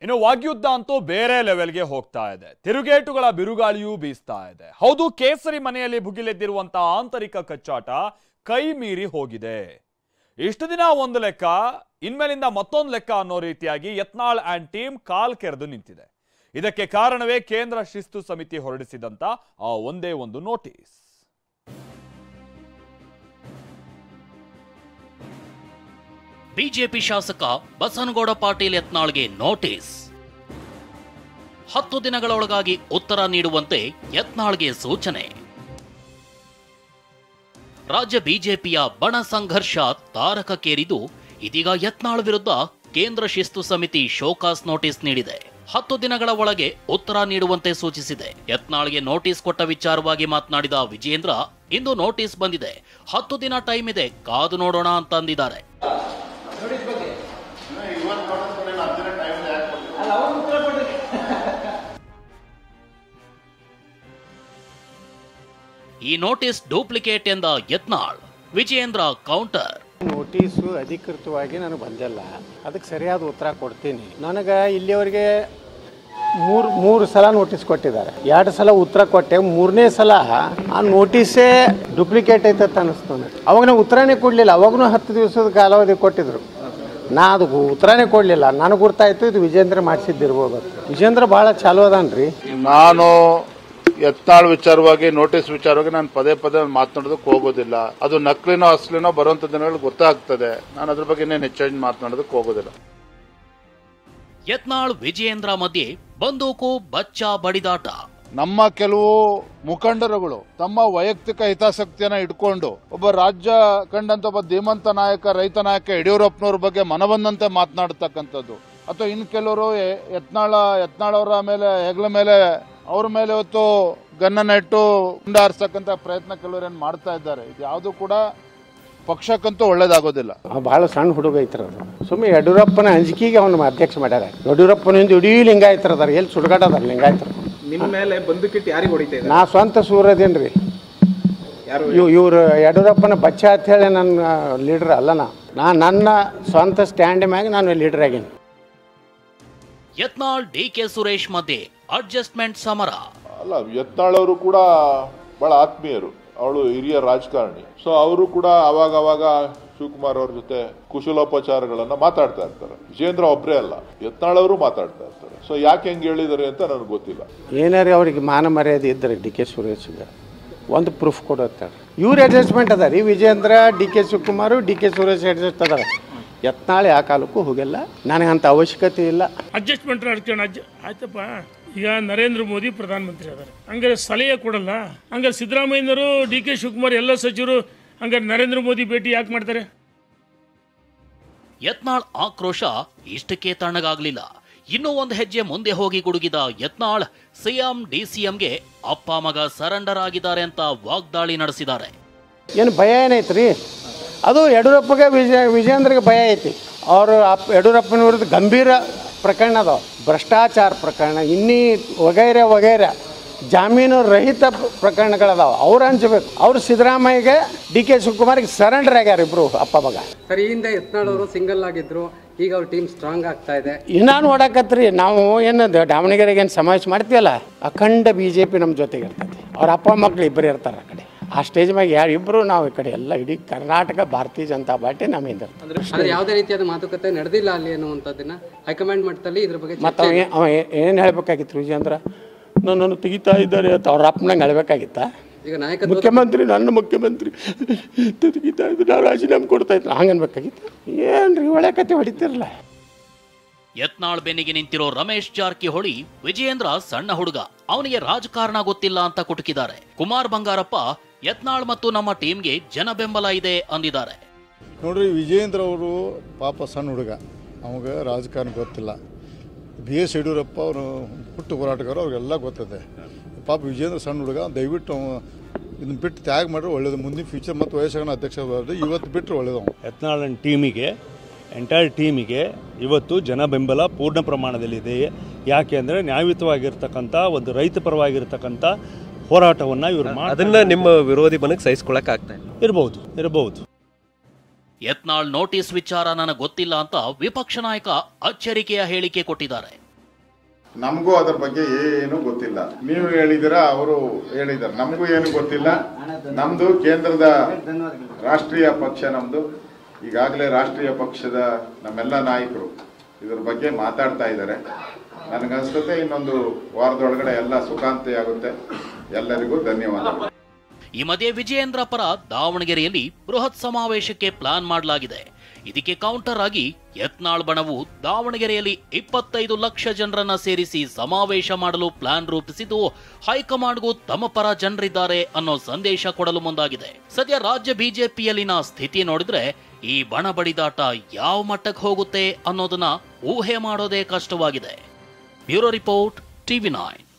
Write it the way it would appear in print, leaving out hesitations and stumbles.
ಇನ್ನು ವಾಗ್ಯುದ್ಧ ಅಂತೂ ಬೇರೆ ಲೆವೆಲ್ಗೆ ಹೋಗ್ತಾ ಇದೆ. ತಿರುಗೇಟುಗಳ ಬಿರುಗಾಳಿಯೂ ಬೀಸ್ತಾ ಇದೆ. ಹೌದು, ಕೇಸರಿ ಮನೆಯಲ್ಲಿ ಭುಗಿಲೆದ್ದಿರುವಂತಹ ಆಂತರಿಕ ಕಚ್ಚಾಟ ಕೈ ಮೀರಿ ಹೋಗಿದೆ. ಇಷ್ಟು ದಿನ ಒಂದು ಲೆಕ್ಕ, ಇನ್ಮೇಲಿಂದ ಮತ್ತೊಂದು ಲೆಕ್ಕ ಅನ್ನೋ ರೀತಿಯಾಗಿ ಯತ್ನಾಳ್ ಅಂಡ್ ಟೀಮ್ ಕಾಲ್ ಕೆರೆದು ನಿಂತಿದೆ. ಇದಕ್ಕೆ ಕಾರಣವೇ ಕೇಂದ್ರ ಶಿಸ್ತು ಸಮಿತಿ ಹೊರಡಿಸಿದಂತ ಆ ಒಂದೇ ಒಂದು ನೋಟಿಸ್. ಬಿಜೆಪಿ ಶಾಸಕ ಬಸನಗೌಡ ಪಾಟೀಲ್ ಯತ್ನಾಳ್ಗೆ ನೋಟಿಸ್. 10 ದಿನಗಳೊಳಗಾಗಿ ಉತ್ತರ ನೀಡುವಂತೆ ಯತ್ನಾಳ್ಗೆ ಸೂಚನೆ. ರಾಜ್ಯ ಬಿಜೆಪಿಯ ಬಣ ಸಂಘರ್ಷ ತಾರಕಕ್ಕೇರಿದ್ದು, ಇದೀಗ ಯತ್ನಾಳ್ ವಿರುದ್ಧ ಕೇಂದ್ರ ಶಿಸ್ತು ಸಮಿತಿ ಶೋಕಾಸ್ ನೋಟಿಸ್ ನೀಡಿದೆ. 10 ದಿನಗಳ ಒಳಗೆ ಉತ್ತರ ನೀಡುವಂತೆ ಸೂಚಿಸಿದೆ. ಯತ್ನಾಳ್ಗೆ ನೋಟಿಸ್ ಕೊಟ್ಟ ವಿಚಾರವಾಗಿ ಮಾತನಾಡಿದ ವಿಜೇಂದ್ರ, ಇಂದು ನೋಟಿಸ್ ಬಂದಿದೆ, 10 ದಿನ ಟೈಮ್ ಇದೆ, ಕಾದು ನೋಡೋಣ ಅಂತ ಅಂದಿದ್ದಾರೆ. ಈ ನೋಟಿಸ್ ಡೂಪ್ಲಿಕೇಟ್ ಎಂದ ಯತ್ನಾಳ್. ವಿಜಯೇಂದ್ರ ಕೌಂಟರ್. ನೋಟಿಸು ಅಧಿಕೃತವಾಗಿ ನನಗೆ ಬಂದಿಲ್ಲ, ಅದಕ್ಕೆ ಸರಿಯಾದ ಉತ್ತರ ಕೊಡ್ತೀನಿ. ನನಗೆ ಇಲ್ಲಿಯವರೆಗೆ ಮೂರು ಸಲ ನೋಟಿಸ್ ಕೊಟ್ಟಿದ್ದಾರೆ. 2 ಸಲ ಉತ್ತರ ಕೊಟ್ಟೆ, 3ನೇ ಸಲ ಆ ನೋಟಿಸೇ ಡೂಪ್ಲಿಕೇಟ್ ಐತೆ ಅಂತ ಅನ್ನಿಸ್ತು ನನಗೆ. ಅವಾಗ ನಾವು ಉತ್ತರನೇ ಕೊಡಲಿಲ್ಲ. ಅವಾಗೂ 10 ದಿವಸದ ಕಾಲಾವಧಿ ಕೊಟ್ಟಿದ್ರು, ನಾ ಅದು ಉತ್ತರನೇ ಕೊಡಲಿಲ್ಲ. ನನಗೆ ಗುರ್ತಾಯ್ತು ಇದು ವಿಜೇಂದ್ರ ಮಾಡಿಸಿದ್ದಿರ್ಬೋದು. ವಿಜೇಂದ್ರ ಭಾಳ ಚಾಲು ಅದಾನ್ರಿ. ನಾನು ಯತ್ನಾಳ್ ವಿಚಾರವಾಗಿ ನೋಟಿಸ್ ವಿಚಾರವಾಗಿ ನಾನು ಪದೇ ಮಾತನಾಡೋದಕ್ಕೆ ಹೋಗೋದಿಲ್ಲ. ಅದು ನಕಲಿನೋ ಅಸಲಿನೋ ಬರುವಂತ ದಿನಗಳು ಗೊತ್ತಾಗ್ತದೆ. ನಾನು ಅದ್ರ ಬಗ್ಗೆ ಇನ್ನೇನು ಹೆಚ್ಚಾಗಿ ಮಾತನಾಡೋದಕ್ಕೆ ಹೋಗೋದಿಲ್ಲ. ಯತ್ನಾಳ್ ವಿಜಯೇಂದ್ರ ಮಧ್ಯೆ ಬಂದೂಕು ಬಚ್ಚ ಬಡಿದಾಟ. ನಮ್ಮ ಕೆಲವು ಮುಖಂಡರುಗಳು ತಮ್ಮ ವೈಯಕ್ತಿಕ ಹಿತಾಸಕ್ತಿಯನ್ನ ಇಟ್ಕೊಂಡು ಒಬ್ಬ ರಾಜ್ಯ ಕಂಡಂತ ಒಬ್ಬ ಧೀಮಂತ ನಾಯಕ, ರೈತ ನಾಯಕ ಯಡಿಯೂರಪ್ಪನವ್ರ ಬಗ್ಗೆ ಮನಬಂದಂತೆ ಮಾತನಾಡತಕ್ಕಂಥದ್ದು, ಅಥವಾ ಇನ್ ಕೆಲವರು ಯತ್ನಾಳ್ ಅವರ ಮೇಲೆ ಹೆಗ್ಲ ಮೇಲೆ ಅವ್ರ ಮೇಲೆ ಇವತ್ತು ಗನ್ನನ್ನ ಇಟ್ಟು ಗುಂಡಾರಿಸ್ತಕ್ಕಂಥ ಪ್ರಯತ್ನ ಕೆಲವರೇನು ಮಾಡ್ತಾ ಇದ್ದಾರೆ. ಇದು ಯಾವುದು ಕೂಡ ಪಕ್ಷಕ್ಕಂತೂ ಒಳ್ಳೇದಾಗೋದಿಲ್ಲ. ಬಹಳ ಸಣ್ಣ ಹುಡುಗ ಐತ್ರ ಅದು. ಸುಮ್ಮನೆ ಯಡಿಯೂರಪ್ಪನ ಅಂಜಿಕೆಗೆ ಅವನು ಅಧ್ಯಕ್ಷ ಮಾಡ್ಯಾರ. ಯಡಿಯೂರಪ್ಪನಿಂದ ಇಡೀ ಲಿಂಗಾಯತರ ಅದಾರ, ಎಲ್ಲಿ ಸುಡುಗಾಡದಾರ ಲಿಂಗಾಯತರು. ನಿಮ್ಮ ಮೇಲೆ ಬಂದುಕಿಟ್ಟು ಯಾರಿಗೆ ಹೊಡಿತಾ ಇದ್ದಾರೆ? ನಾ ಸ್ವಂತ ಸೂರದೇನ್ರಿ. ಇವ್ರು ಯಡಿಯೂರಪ್ಪನ ಬಚ್ಚ ಅಂತ ಹೇಳಿ ನನ್ನ ಲೀಡರ್ ಅಲ್ಲ. ನನ್ನ ಸ್ವಂತ ಸ್ಟ್ಯಾಂಡ್ ಮ್ಯಾಗ ನಾನು ಲೀಡರ್ ಆಗೀನಿ. ಯತ್ನಾಳ್ ಡಿಕೆ ಸುರೇಶ್ ಮಧ್ಯೆ ಅಡ್ಜಸ್ಟ್ಮೆಂಟ್ ಸಮರ. ಅಲ್ಲ, ಯತ್ನಾಳ್ ಅವರು ಕೂಡ ಬಹಳ ಆತ್ಮೀಯರು, ಅವಳು ಹಿರಿಯ ರಾಜಕಾರಣಿ. ಸೊ ಅವರು ಕೂಡ ಅವಾಗ ಶಿವಕುಮಾರ್ ಅವ್ರ ಜೊತೆ ಕುಶಲೋಪಚಾರಗಳನ್ನ ಮಾತಾಡ್ತಾ ಇರ್ತಾರೆ. ವಿಜೇಂದ್ರ ಒಬ್ಬರೇ ಅಲ್ಲ, ಯತ್ನಾಳ್ ಅವರು ಮಾತಾಡ್ತಾ ಇರ್ತಾರೆ. ಸೊ ಯಾಕೆ ಹೆಂಗೆ ಹೇಳಿದ್ದಾರೆ ಅಂತ ನನಗೆ ಗೊತ್ತಿಲ್ಲ. ಏನಾರು ಅವ್ರಿಗೆ ಮಾನ ಮರ್ಯಾದೆ ಇದ್ದಾರೆ ಡಿ ಕೆ ಸುರೇಶ್ಗೆ ಒಂದು ಪ್ರೂಫ್ ಕೊಡುತ್ತಾರೆ. ಇವ್ರು ಅಡ್ಜಸ್ಟ್ಮೆಂಟ್ ಅದ ರೀ. Vijayendra, D K Shivakumar, D K Suresh adjust ಅದಾರ. ಯತ್ನಾಳ್ ಆ ಕಾಲಕ್ಕೂ ಹೋಗಿಲ್ಲ, ನನಗಂತ ಅವಶ್ಯಕತೆ ಇಲ್ಲ. ಅಡ್ಜಸ್ಟ್ಮೆಂಟ್ ಆಯ್ತಪ್ಪ. ಈಗ ನರೇಂದ್ರ ಮೋದಿ ಪ್ರಧಾನಮಂತ್ರಿ ಅದಾರೆ, ಹಂಗಾರೆ ಸಲಹೆ ಕೊಡಲ್ಲ. ಹಂಗಾರೆ ಸಿದ್ದರಾಮಯ್ಯನವರು, ಡಿ ಕೆ ಶಿವಕುಮಾರ್ ಎಲ್ಲ ಸಚಿವರು ಹಂಗಾರೆ ನರೇಂದ್ರ ಮೋದಿ ಭೇಟಿ ಯಾಕೆ ಮಾಡ್ತಾರೆ? ಯತ್ನಾಳ್ ಆಕ್ರೋಶ ಇಷ್ಟಕ್ಕೆ ತಣ್ಣಗಾಗ್ಲಿಲ್ಲ. ಇನ್ನೂ ಒಂದು ಹೆಜ್ಜೆ ಮುಂದೆ ಹೋಗಿ ಗುಡುಗಿದ ಯತ್ನಾಳ್, ಸಿಎಂ ಡಿಸಿಎಂಗೆ ಅಪ್ಪ ಮಗ ಸರೆಂಡರ್ ಆಗಿದ್ದಾರೆ ಅಂತ ವಾಗ್ದಾಳಿ ನಡೆಸಿದ್ದಾರೆ. ಏನು ಭಯ ಏನೈತ್ರಿ? ಅದು ಯಡಿಯೂರಪ್ಪಗೆ ವಿಜೇಂದ್ರಗೆ ಭಯ ಐತಿ. ಅವರು ಯಡಿಯೂರಪ್ಪನ ವಿರುದ್ಧ ಗಂಭೀರ ಪ್ರಕರಣ ಅದಾವ, ಭ್ರಷ್ಟಾಚಾರ ಪ್ರಕರಣ, ವಗೈರೆ ಜಾಮೀನು ರಹಿತ ಪ್ರಕರಣಗಳದಾವ. ಅವ್ರು ಹಂಚಬೇಕು. ಅವ್ರು ಸಿದ್ದರಾಮಯ್ಯಗೆ, ಡಿ ಕೆ ಶಿವಕುಮಾರ್ಗೆ ಸರೆಂಡರ್ ಆಗ್ಯಾರ ಇಬ್ರು ಅಪ್ಪ ಮಗ. ಸರ್, ಈ ಹಿಂದೆ ಯತ್ನಾಳ್ ಅವರು ಸಿಂಗಲ್ ಆಗಿದ್ರು, ಈಗ ಅವ್ರ ಟೀಮ್ ಸ್ಟ್ರಾಂಗ್ ಆಗ್ತಾ ಇದೆ. ನಾನು ನೋಡಕತ್ರಿ, ನಾವು ಏನು ದಾವಣಗೆರೆಗೆ ಏನು ಸಮಾವೇಶ ಮಾಡ್ತೀವಲ್ಲ, ಅಖಂಡ BJP ನಮ್ಮ ಜೊತೆಗೆ ಇರ್ತೈತಿ. ಅವ್ರ ಅಪ್ಪ ಮಕ್ಳು ಇಬ್ಬರು ಇರ್ತಾರೆ ಆ ಕಡೆ. ಆ ಸ್ಟೇಜ್ ಮ್ಯಾಗ ಇಬ್ಬರು ನಾವು ಈ ಕಡೆ ಎಲ್ಲ ಇಡೀ ಕರ್ನಾಟಕ ಭಾರತೀಯ ಜನತಾ ಪಾರ್ಟಿ ನಮ್ಮಿಂದ. ಅಂದ್ರೆ ಯಾವುದೇ ರೀತಿಯಾದ ಮಾತುಕತೆ ನಡೆದಿಲ್ಲ ಅಲ್ಲಿ ಅನ್ನುವಂಥದ್ದನ್ನ ಹೈಕಮಾಂಡ್ ಮಟ್ಟದಲ್ಲಿ ಇದ್ರ ಬಗ್ಗೆ ಮತ್ತು ಅವ ಏನು ಹೇಳ್ಬೇಕಾಗಿತ್ತು? ವಿಜೇಂದ್ರ ನನ್ನನ್ನು ತೆಗಿತಾ ಇದ್ದಾರೆ ಅಂತ ಅವ್ರ ಅಪ್ಪನಂಗೆ ಹೇಳ್ಬೇಕಾಗಿತ್ತ? ಈಗ ನಾಯಕ ನನ್ನ ಮುಖ್ಯಮಂತ್ರಿ ತೆಗಿತಾ ಇದ್ರು, ನಾವು ರಾಜೀನಾಮೆ ಕೊಡ್ತಾ ಇದ್ರು, ಹಂಗೆ ಅನ್ಬೇಕಾಗಿತ್ತು. ಏನ್ರಿ ಒಳ್ಳೆ ಕತೆ ಹೊಡಿತಿರಲ್ಲ. ಯತ್ನಾಳ್ ಬೆನ್ನಿಗೆ ನಿಂತಿರೋ ರಮೇಶ್ ಜಾರಕಿಹೊಳಿ, ವಿಜಯೇಂದ್ರ ಸಣ್ಣ ಹುಡುಗ, ಅವನಿಗೆ ರಾಜಕಾರಣ ಗೊತ್ತಿಲ್ಲ ಅಂತ ಕುಟುಕಿದ್ದಾರೆ. ಕುಮಾರ್ ಬಂಗಾರಪ್ಪ, ಯತ್ನಾಳ್ ಮತ್ತು ನಮ್ಮ ಟೀಮ್ಗೆ ಜನ ಬೆಂಬಲ ಇದೆ ಅಂದಿದ್ದಾರೆ. ನೋಡ್ರಿ, ವಿಜಯೇಂದ್ರ ಅವರು ಪಾಪ ಸಣ್ಣ ಹುಡುಗ, ಅವಾಗ ರಾಜಕಾರಣ ಗೊತ್ತಿಲ್ಲ. BS ಯಡಿಯೂರಪ್ಪ ಅವರು ಹುಟ್ಟು ಹೋರಾಟಗಾರ, ಅವ್ರಿಗೆಲ್ಲ ಗೊತ್ತದೆ. ಪಾಪ ವಿಜಯೇಂದ್ರ ಸಣ್ಣ ಹುಡುಗ, ದಯವಿಟ್ಟು ಇದನ್ನ ಬಿಟ್ಟು ತ್ಯಾಗ ಮಾಡಿದ್ರೆ ಒಳ್ಳೇದು. ಮುಂದಿನ ಫ್ಯೂಚರ್ ಮತ್ತು ವಯಸ್ಸಾಗ ಅಧ್ಯಕ್ಷ ಇವತ್ತು ಬಿಟ್ಟರೆ ಒಳ್ಳೇದು. ಯತ್ನಾಳ್ ಟೀಮಿಗೆ, ಎಂಟೈರ್ ಟೀಮಿಗೆ ಇವತ್ತು ಜನ ಬೆಂಬಲ ಪೂರ್ಣ ಪ್ರಮಾಣದಲ್ಲಿದೆ. ಯಾಕೆ ಅಂದರೆ ನ್ಯಾಯಯುತವಾಗಿರ್ತಕ್ಕಂಥ ಒಂದು ರೈತ ಪರವಾಗಿರ್ತಕ್ಕಂಥ ಹೋರಾಟವನ್ನು ಇವರು ಅದನ್ನ ನಿಮ್ಮ ವಿರೋಧಿ ಬನಕ್ಕೆ ಸಹಿಸಿಕೊಳ್ಳಕ್ಕಾಗ್ತಾ ಇರಬಹುದು. ಯತ್ನಾಳ್ ನೋಟಿಸ್ ವಿಚಾರ ನನಗೆ ಗೊತ್ತಿಲ್ಲ ಅಂತ ವಿಪಕ್ಷ ನಾಯಕ ಅಚ್ಚರಿಕೆಯ ಹೇಳಿಕೆ ಕೊಟ್ಟಿದ್ದಾರೆ. ನಮಗೂ ಅದ್ರ ಬಗ್ಗೆ ಏನು ಗೊತ್ತಿಲ್ಲ. ನೀವು ಹೇಳಿದಿರಾ, ಅವರು ಹೇಳಿದಾರೆ, ನಮಗೂ ಏನು ಗೊತ್ತಿಲ್ಲ. ನಮ್ದು ಕೇಂದ್ರದ ರಾಷ್ಟ್ರೀಯ ಪಕ್ಷ, ನಮ್ದು ಈಗಾಗಲೇ ರಾಷ್ಟ್ರೀಯ ಪಕ್ಷದ ನಮ್ಮೆಲ್ಲ ನಾಯಕರು ಇದ್ರ ಬಗ್ಗೆ ಮಾತಾಡ್ತಾ ಇದ್ದಾರೆ. ನನಗನ್ಸುತ್ತೆ ಇನ್ನೊಂದು ವಾರದೊಳಗಡೆ ಎಲ್ಲ ಸುಖಾಂತಿ ಆಗುತ್ತೆ. ಎಲ್ಲರಿಗೂ ಧನ್ಯವಾದಗಳು. ಈ ಮಧ್ಯೆ ವಿಜಯೇಂದ್ರ ಪರ ದಾವಣಗೆರೆಯಲ್ಲಿ ಬೃಹತ್ ಸಮಾವೇಶಕ್ಕೆ ಪ್ಲಾನ್ ಮಾಡಲಾಗಿದೆ. ಇದಕ್ಕೆ ಕೌಂಟರ್ ಆಗಿ ಯತ್ನಾಳ್ ಬಣವು ದಾವಣಗೆರೆಯಲ್ಲಿ 25 ಲಕ್ಷ ಜನರನ್ನ ಸೇರಿಸಿ ಸಮಾವೇಶ ಮಾಡಲು ಪ್ಲಾನ್ ರೂಪಿಸಿದ್ದು, ಹೈಕಮಾಂಡ್ಗೂ ತಮ್ಮ ಪರ ಜನರಿದ್ದಾರೆ ಅನ್ನೋ ಸಂದೇಶ ಕೊಡಲು ಮುಂದಾಗಿದೆ. ಸದ್ಯ ರಾಜ್ಯ ಬಿಜೆಪಿಯಲ್ಲಿನ ಸ್ಥಿತಿ ನೋಡಿದ್ರೆ ಈ ಬಣ ಬಡಿದಾಟ ಯಾವ ಮಟ್ಟಕ್ಕೆ ಹೋಗುತ್ತೆ ಅನ್ನೋದನ್ನ ಊಹೆ ಮಾಡೋದೇ ಕಷ್ಟವಾಗಿದೆ. Bureau report, TV9.